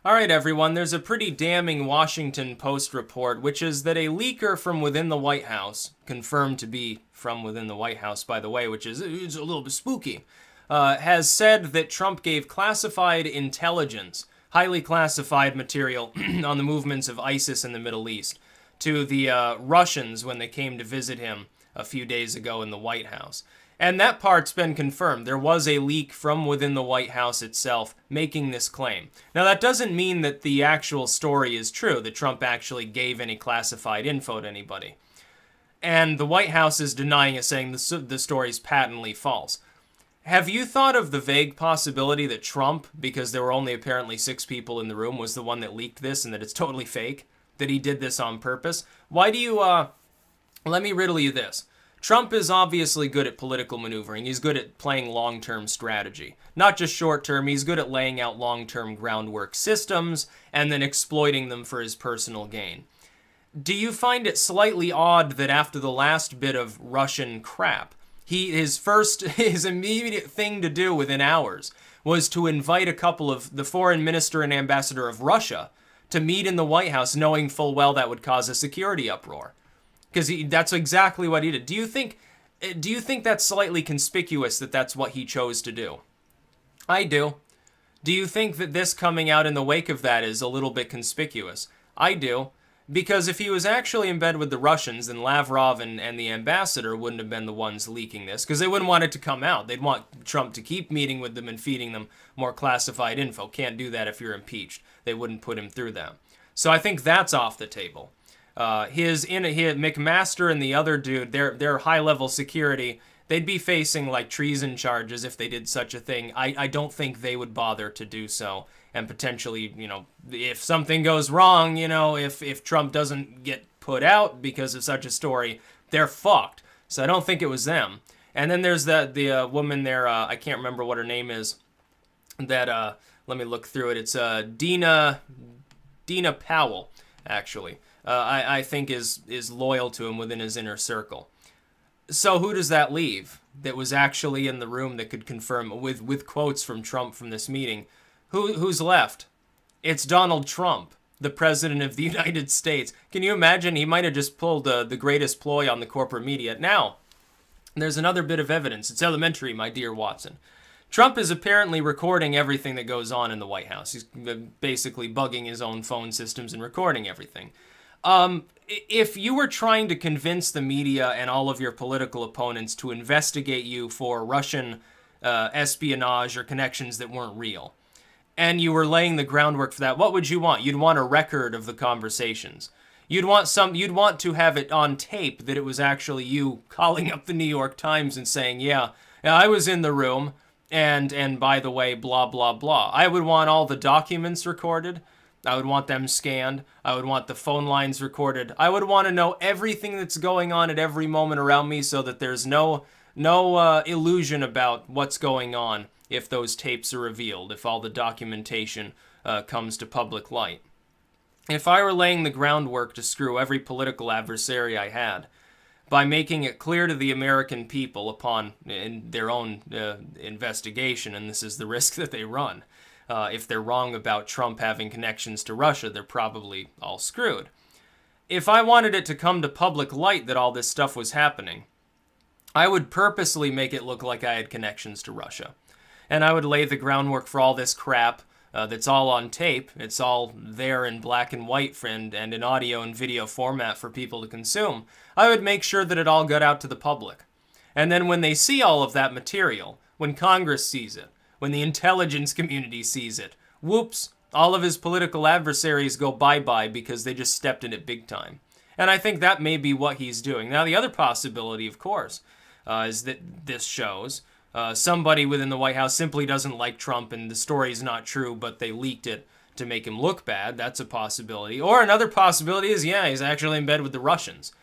Alright everyone, there's a pretty damning Washington Post report, which is that a leaker from within the White House, confirmed to be from within the White House, by the way, which is a little bit spooky, has said that Trump gave classified intelligence, highly classified material on the movements of ISIS in the Middle East, to the Russians when they came to visit him a few days ago in the White House. And that part's been confirmed. There was a leak from within the White House itself making this claim. Now, that doesn't mean that the actual story is true, that Trump actually gave any classified info to anybody. And the White House is denying it, saying the story's patently false. Have you thought of the vague possibility that Trump, because there were only apparently 6 people in the room, was the one that leaked this and that it's totally fake? That he did this on purpose? Why do you, let me riddle you this. Trump is obviously good at political maneuvering. He's good at playing long-term strategy. Not just short-term, he's good at laying out long-term groundwork systems and then exploiting them for his personal gain. Do you find it slightly odd that after the last bit of Russian crap, his immediate thing to do within hours was to invite a couple of the foreign minister and ambassador of Russia to meet in the White House, knowing full well that would cause a security uproar? Because that's exactly what he did. Do you think that's slightly conspicuous that that's what he chose to do? I do. Do you think that this coming out in the wake of that is a little bit conspicuous? I do. Because if he was actually in bed with the Russians, then Lavrov and the ambassador wouldn't have been the ones leaking this, because they wouldn't want it to come out. They'd want Trump to keep meeting with them and feeding them more classified info. Can't do that if you're impeached. They wouldn't put him through that. So I think that's off the table. McMaster and the other dude, their high-level security, they'd be facing like treason charges if they did such a thing. I don't think they would bother to do so. And potentially, you know, if something goes wrong, you know, if Trump doesn't get put out because of such a story, they're fucked. So I don't think it was them. And then there's the woman there, I can't remember what her name is, that, let me look through it. It's Dina Powell, actually. I think is loyal to him within his inner circle. So who does that leave that was actually in the room that could confirm with quotes from Trump from this meeting? Who's left? It's Donald Trump, the president of the United States. Can you imagine? He might have just pulled the greatest ploy on the corporate media. Now, there's another bit of evidence. It's elementary, my dear Watson. Trump is apparently recording everything that goes on in the White House. He's basically bugging his own phone systems and recording everything. If you were trying to convince the media and all of your political opponents to investigate you for Russian espionage or connections that weren't real, and you were laying the groundwork for that, what would you want? You'd want a record of the conversations. You'd want to have it on tape that it was actually you calling up the New York Times and saying, yeah, I was in the room, and by the way, blah, blah, blah. I would want all the documents recorded. I would want them scanned. I would want the phone lines recorded. I would want to know everything that's going on at every moment around me so that there's no illusion about what's going on if those tapes are revealed, if all the documentation comes to public light. If I were laying the groundwork to screw every political adversary I had by making it clear to the American people upon in their own investigation, and this is the risk that they run, if they're wrong about Trump having connections to Russia, they're probably all screwed. If I wanted it to come to public light that all this stuff was happening, I would purposely make it look like I had connections to Russia. And I would lay the groundwork for all this crap that's all on tape. It's all there in black and white and in audio and video format for people to consume. I would make sure that it all got out to the public. And then when they see all of that material, when Congress sees it, when the intelligence community sees it, whoops, all of his political adversaries go bye-bye because they just stepped in it big time. And I think that may be what he's doing. Now, the other possibility, of course, is that this shows somebody within the White House simply doesn't like Trump and the story's not true, but they leaked it to make him look bad. That's a possibility. Or another possibility is, yeah, he's actually in bed with the Russians.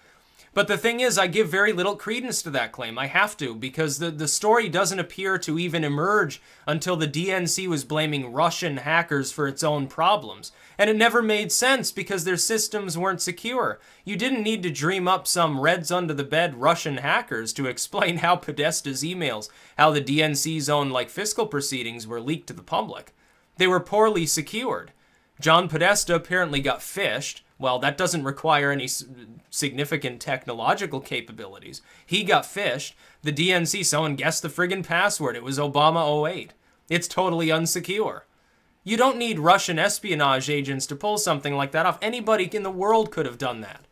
But the thing is, I give very little credence to that claim. I have to, because the story doesn't appear to even emerge until the DNC was blaming Russian hackers for its own problems. And it never made sense because their systems weren't secure. You didn't need to dream up some reds-under-the-bed Russian hackers to explain how Podesta's emails, how the DNC's own fiscal proceedings were leaked to the public. They were poorly secured. John Podesta apparently got phished. Well, that doesn't require any significant technological capabilities. He got phished. The DNC, someone guessed the friggin' password. It was Obama 08. It's totally unsecure. You don't need Russian espionage agents to pull something like that off. Anybody in the world could have done that.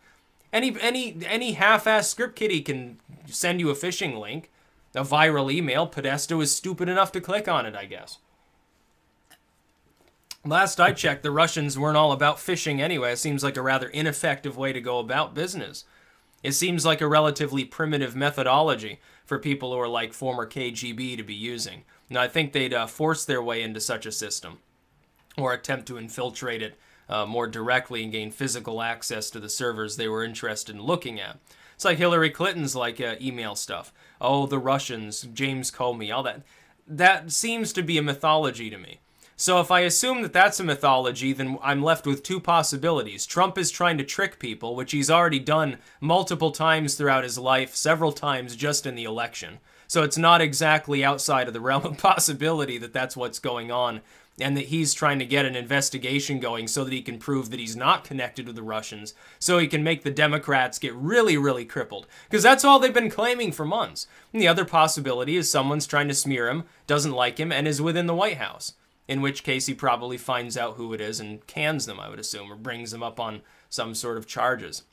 Any half-ass script kiddie can send you a phishing link, a viral email. Podesta was stupid enough to click on it, I guess. Last I checked, the Russians weren't all about phishing anyway. It seems like a rather ineffective way to go about business. It seems like a relatively primitive methodology for people who are like former KGB to be using. Now, I think they'd force their way into such a system or attempt to infiltrate it more directly and gain physical access to the servers they were interested in looking at. It's like Hillary Clinton's email stuff. Oh, the Russians, James Comey, all that. That seems to be a mythology to me. So if I assume that that's a mythology, then I'm left with two possibilities. Trump is trying to trick people, which he's already done multiple times throughout his life, several times just in the election. So it's not exactly outside of the realm of possibility that that's what's going on, and that he's trying to get an investigation going so that he can prove that he's not connected to the Russians, so he can make the Democrats get really, really crippled. Because that's all they've been claiming for months. And the other possibility is someone's trying to smear him, doesn't like him, and is within the White House. In which case he probably finds out who it is and cans them, I would assume, or brings them up on some sort of charges.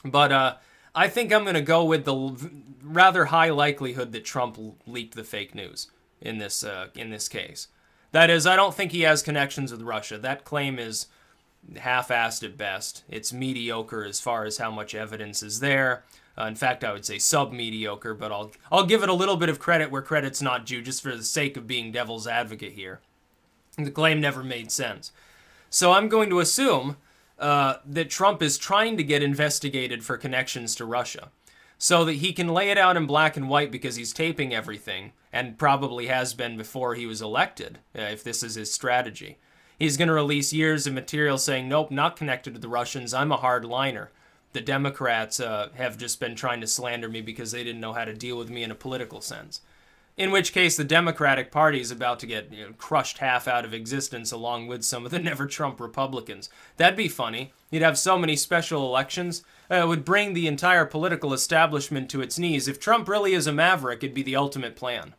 But I think I'm going to go with the rather high likelihood that Trump leaked the fake news in this case. That is, I don't think he has connections with Russia. That claim is half-assed at best. It's mediocre as far as how much evidence is there. In fact, I would say sub-mediocre, but I'll give it a little bit of credit where credit's not due, just for the sake of being devil's advocate here. The claim never made sense. So I'm going to assume that Trump is trying to get investigated for connections to Russia, so that he can lay it out in black and white because he's taping everything, and probably has been before he was elected, if this is his strategy. He's going to release years of material saying, nope, not connected to the Russians, I'm a hardliner. The Democrats have just been trying to slander me because they didn't know how to deal with me in a political sense. In which case, the Democratic Party is about to get crushed half out of existence along with some of the never-Trump Republicans. That'd be funny. You'd have so many special elections. It would bring the entire political establishment to its knees. If Trump really is a maverick, it'd be the ultimate plan.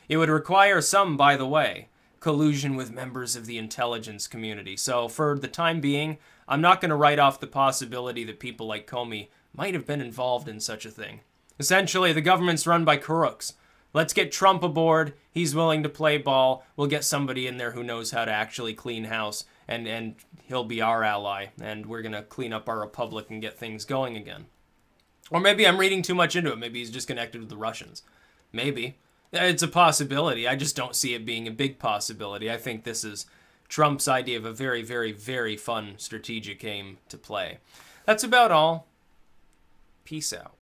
It would require some, by the way, collusion with members of the intelligence community. So for the time being, I'm not going to write off the possibility that people like Comey might have been involved in such a thing. Essentially, the government's run by crooks. Let's get Trump aboard. He's willing to play ball. We'll get somebody in there who knows how to actually clean house, and he'll be our ally, and we're going to clean up our republic and get things going again. Or maybe I'm reading too much into it. Maybe he's just connected with the Russians. Maybe. It's a possibility. I just don't see it being a big possibility. I think this is Trump's idea of a very, very, very fun strategic game to play. That's about all. Peace out.